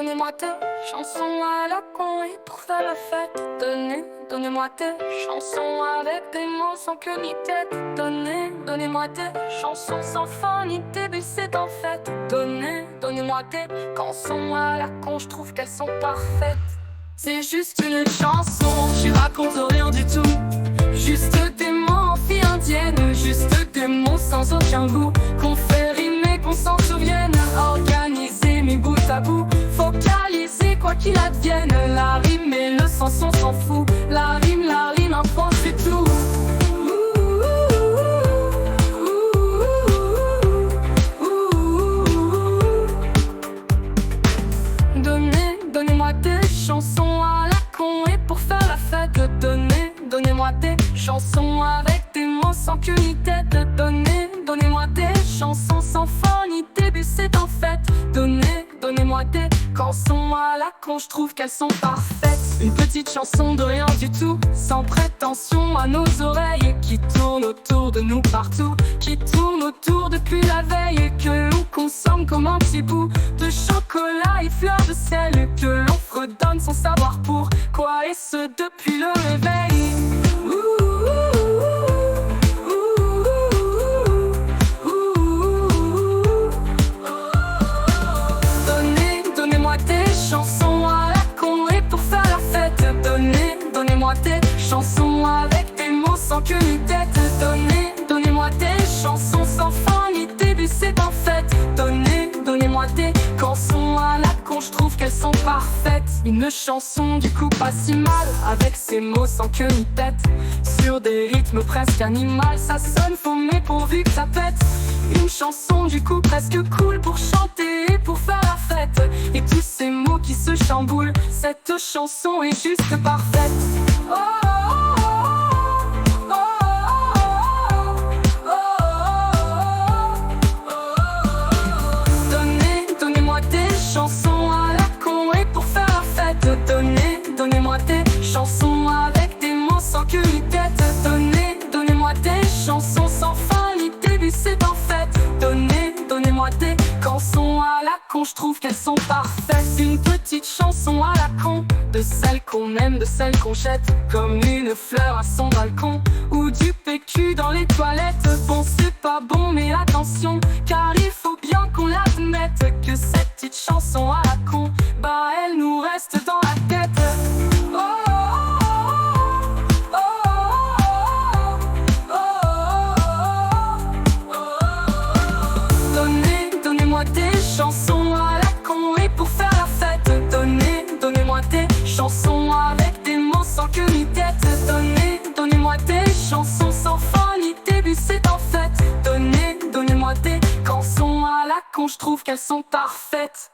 donnez-moi tes chansons à la con et pour faire la fête. Donnez-moi tes chansons avec des mots sans queue ni tête. Donnez-moi tes chansons sans fin ni début, c'est en fait. Donnez-moi tes chansons à la con, je trouve qu'elles sont parfaites. C'est juste une chanson, j'y raconte rien du tout. Juste des mots en fille indienne, juste des mots sans aucun goût. Qu'on fait rimer, qu'on s'en souvienne. Organiser mes bouts à bout, focaliser quoi qu'il advienne. La rime et le sens on s'en fout. La rime, un point c'est tout. Donnez-moi des chansons à la con et pour faire la fête. Donnez-moi des chansons avec des mots sans queue ni tête. Donnez-moi des chansons sans fin ni début, c'est en fait. Donnez-moi des chansons à la con, je trouve qu'elles sont parfaites. Une petite chanson de rien du tout, sans prétention à nos oreilles, qui tourne autour de nous partout, qui tourne autour depuis la veille, et que l'on consomme comme un petit bout de chocolat et fleurs de sel, que l'on fredonne sans savoir pourquoi, et ce depuis le réveil. Donnez-moi des chansons à la con et pour faire la fête. Donnez-moi des chansons avec des mots sans queue ni tête. Donnez-moi des chansons sans fin ni début, c'est en fait. Donnez-moi des chansons à la con, je trouve qu'elles sont parfaites. Une chanson du coup pas si mal, avec ses mots sans queue ni tête. Sur des rythmes presque animal, ça sonne faux mais pourvu que ça pète. Une chanson du coup presque cool pour chanter et pour faire la fête. Et tous ces mots qui se chamboulent, cette chanson est juste parfaite. Oh, oh, oh, oh, oh, oh. Donnez-moi des chansons à la con et pour faire la fête. Donnez-moi des chansons avec des mots sans queue ni tête. Donnez-moi des chansons sans fin ni début, c'est en fait. Donnez-moi des chansons à la con, je trouve qu'elles sont parfaites. Une petite chanson à la con, de celle qu'on aime, de celle qu'on jette, comme une fleur à son balcon, ou du PQ dans les toilettes. Bon c'est pas bon mais attention, car il faut bien qu'on l'admette, que cette petite chanson à la con, bah elle nous reste dans la tête. Oh, donnez-moi des chansons à la con et pour faire la fête. Donnez-moi des chansons avec des mots sans queue ni tête. Donnez-moi des chansons sans fin ni début, c'est en fait. Donnez-moi des chansons à la con, je trouve qu'elles sont parfaites.